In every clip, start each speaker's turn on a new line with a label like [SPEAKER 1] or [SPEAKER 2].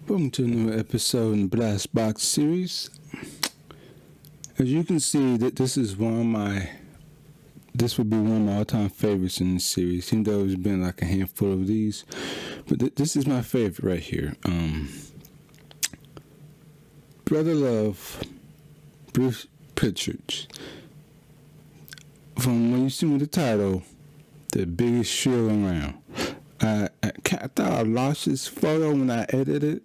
[SPEAKER 1] Welcome to a new episode in the BlastBox series. As you can see, that this would be one of my all-time favorites in this series, even though there's been like a handful of these. But this is my favorite right here. Brother Love, Bruce Prichard. From when you see me the title, the biggest shield around. I thought I lost this photo when I edited it.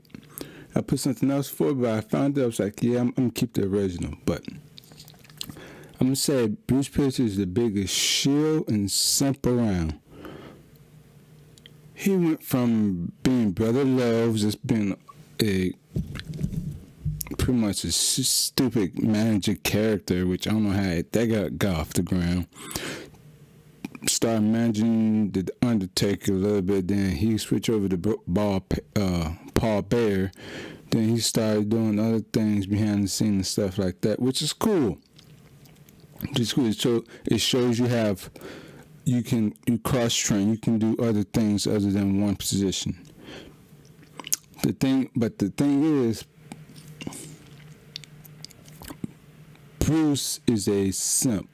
[SPEAKER 1] I put something else for it, but I found it. I was like, yeah, I'm going to keep the original. But I'm going to say Bruce Prichard is the biggest shield and simp around. He went from being Brother Love, just being pretty much a stupid manager character, which I don't know how that got off the ground. Started managing the Undertaker a little bit, then he switched over to Paul Bear. Then he started doing other things behind the scenes and stuff like that, which is cool. So it shows you cross train, you can do other things other than one position. The thing is, Bruce is a simp.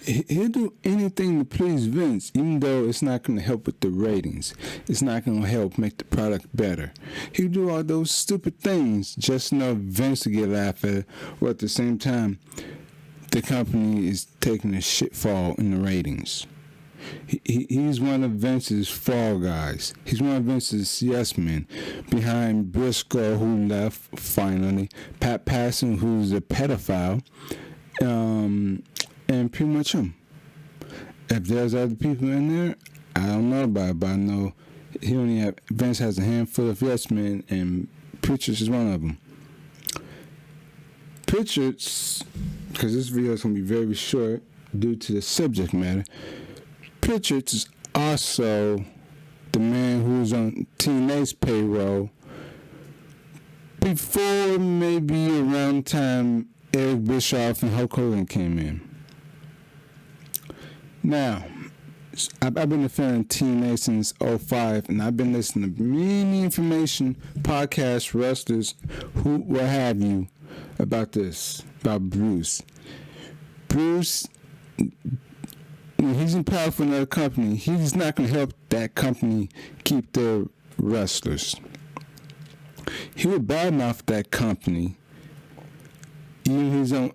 [SPEAKER 1] He'll do anything to please Vince, even though it's not going to help with the ratings. It's not going to help make the product better. He'll do all those stupid things just enough Vince to get laughed at, or at the same time, the company is taking a shitfall in the ratings. He's one of Vince's fall guys. He's one of Vince's yes men. Behind Briscoe, who left finally, Pat Patterson, who's a pedophile, and pretty much him. If there's other people in there, I don't know about it, but I know Vince has a handful of yes men, and Prichard is one of them. Prichard's, because this video is going to be very short due to the subject matter, Prichard is also the man who's on TNA's payroll before maybe around the time Eric Bischoff and Hulk Hogan came in. Now, I've been a fan of TNA since 2005, and I've been listening to many information, podcasts, wrestlers, what have you, about Bruce. Bruce, when he's in power for another company, he's not going to help that company keep their wrestlers. He would badmouth that company, even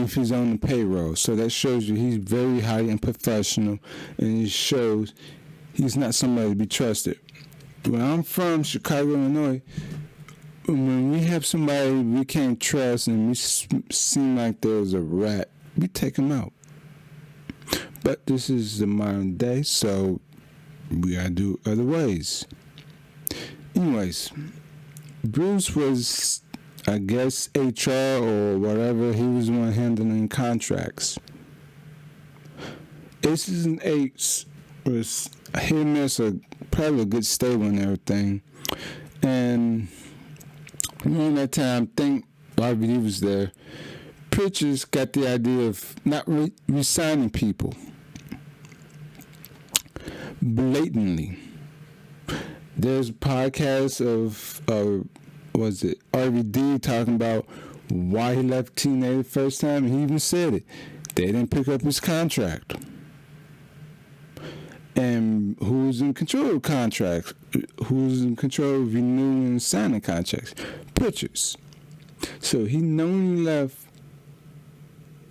[SPEAKER 1] if he's on the payroll. So that shows you he's very highly unprofessional, and it shows he's not somebody to be trusted. Where I'm from, Chicago, Illinois, when we have somebody we can't trust and we seem like there's a rat, we take him out. But this is the modern day, so we gotta do other ways. Anyways, Bruce was, I guess, HR or whatever. He was the one handling contracts. Aces and Eights was hit and miss, probably a good stable and everything. And around that time, I think RVD was there. Prichard got the idea of not resigning people blatantly. There's a podcast of was it RVD talking about why he left TNA the first time, and he even said it. They didn't pick up his contract. And who's in control of contracts? Who's in control of renewing and signing contracts? Prichard. So he knowingly left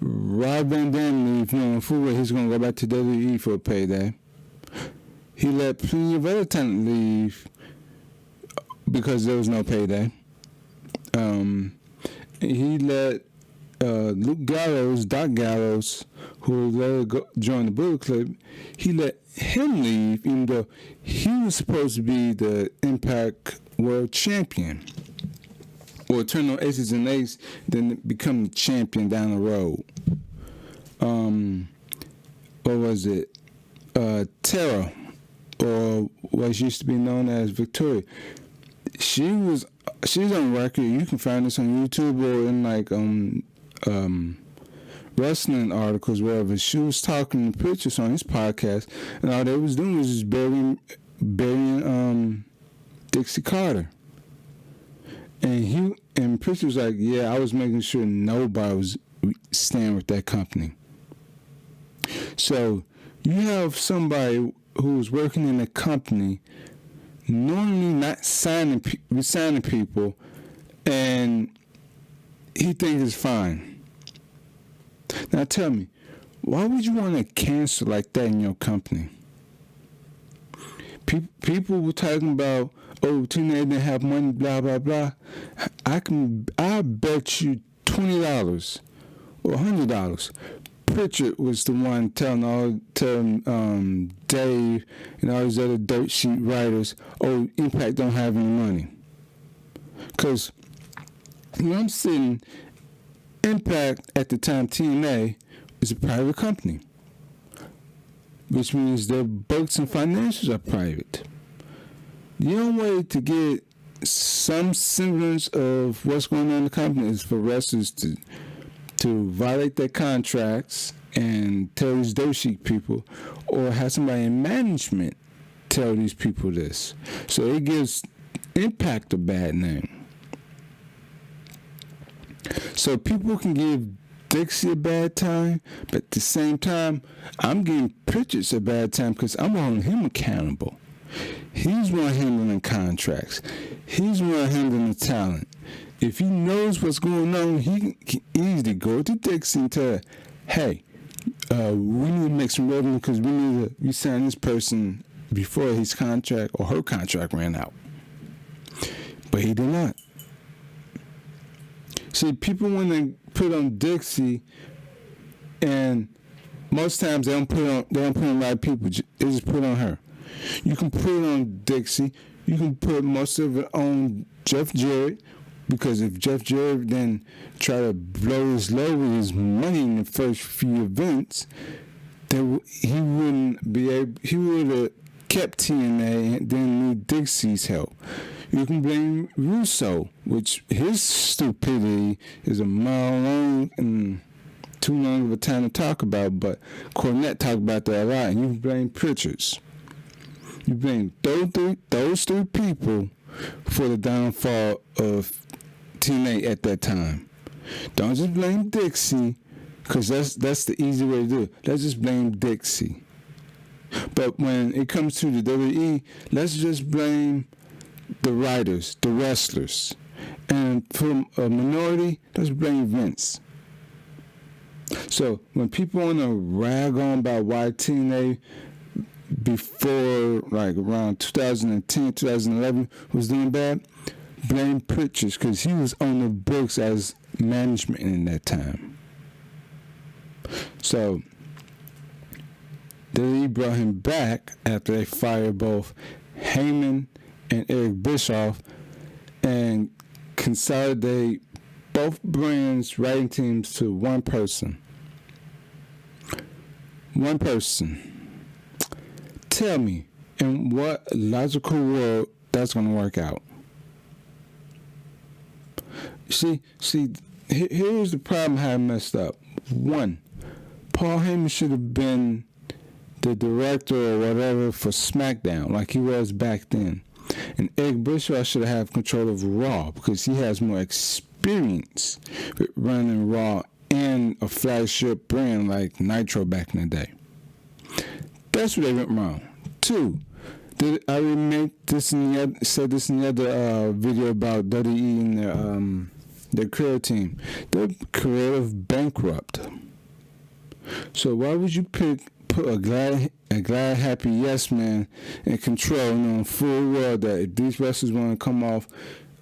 [SPEAKER 1] Rob Van Dam leave, full he's going to go back to WWE for a payday. He let plenty of other talent leave because there was no payday. He let Luke Gallows, Doc Gallows, who later joined the Bullet Club, he let him leave, even though he was supposed to be the Impact World Champion, or turn on Aces and Eights, then become the champion down the road. What was it? Tara, or what used to be known as Victoria. She's on record. You can find this on YouTube or in wrestling articles, wherever. She was talking to Prichard on his podcast, and all they was doing was just burying Dixie Carter. And Prichard was like, yeah, I was making sure nobody was staying with that company. So you have somebody who's working in a company normally not resigning people, and he thinks it's fine. Now tell me, why would you want to cancel like that in your company? People were talking about, oh, Tina didn't have money, blah blah blah. I bet you $20 or $100. Prichard was the one telling Dave and all these other dirt sheet writers, oh, Impact don't have any money. Because when I'm sitting, Impact at the time, TNA, is a private company, which means their books and financials are private. The only way to get some semblance of what's going on in the company is for wrestlers to violate their contracts and tell these dirt sheet people, or have somebody in management tell these people this. So it gives Impact a bad name. So people can give Dixie a bad time, but at the same time, I'm giving Prichard a bad time because I'm holding him accountable. He's one handling contracts. He's one handling the talent. If he knows what's going on, he can easily go to Dixie and tell her, hey, we need to make some revenue because we need to resign this person before his contract or her contract ran out. But he did not. See, people want to put on Dixie, and most times they don't put on a lot of people. They just put on her. You can put it on Dixie. You can put most of it on Jeff Jarrett, because if Jeff Jarrett then try to blow his load with his money in the first few events, then he wouldn't be able. He would have kept TNA and then need Dixie's help. You can blame Russo, which his stupidity is a mile long and too long of a time to talk about, but Cornette talked about that a lot, and you can blame Prichard's. You blame those three people for the downfall of TNA at that time. Don't just blame Dixie, because that's the easy way to do it. Let's just blame Dixie. But when it comes to the WWE, let's just blame the writers, the wrestlers. And for a minority, let's blame Vince. So when people want to rag on about why TNA before, like around 2010, 2011 was doing bad, blame Prichard, because he was on the books as management in that time. So they brought him back after they fired both Heyman and Eric Bischoff and consolidate both brands' writing teams to one person. One person. Tell me, in what logical world that's going to work out? See, here's the problem how I messed up. One, Paul Heyman should have been the director or whatever for SmackDown, like he was back then. And Eric Bischoff should have control of Raw, because he has more experience with running Raw and a flagship brand like Nitro back in the day. That's where they went wrong. Two, I said this in the other video about WWE and their creative team. They're creative bankrupt. So why would you put a glad, happy yes man in control, knowing full well that if these wrestlers want to come off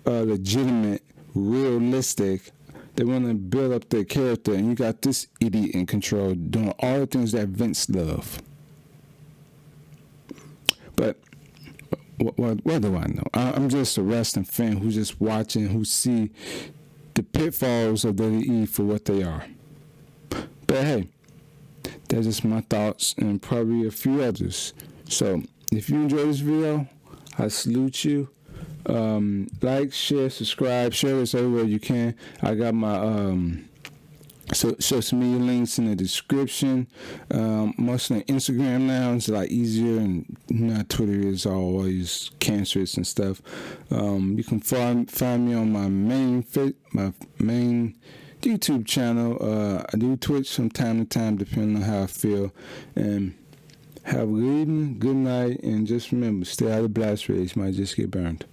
[SPEAKER 1] legitimate, realistic, they want to build up their character, and you got this idiot in control doing all the things that Vince love. But what do I know? I'm just a wrestling fan who's just watching, who see the pitfalls of WWE for what they are. But hey, that's just my thoughts and probably a few others. So if you enjoyed this video, I salute you. Like, share, subscribe, share this everywhere you can. I got my So social media links in the description. Mostly on Instagram now. It's a lot easier, and Twitter is always cancerous and stuff. You can find me on my main YouTube channel. I do Twitch from time to time, depending on how I feel. And have a good evening, good night, and just remember, stay out of blast rage. Might just get burned.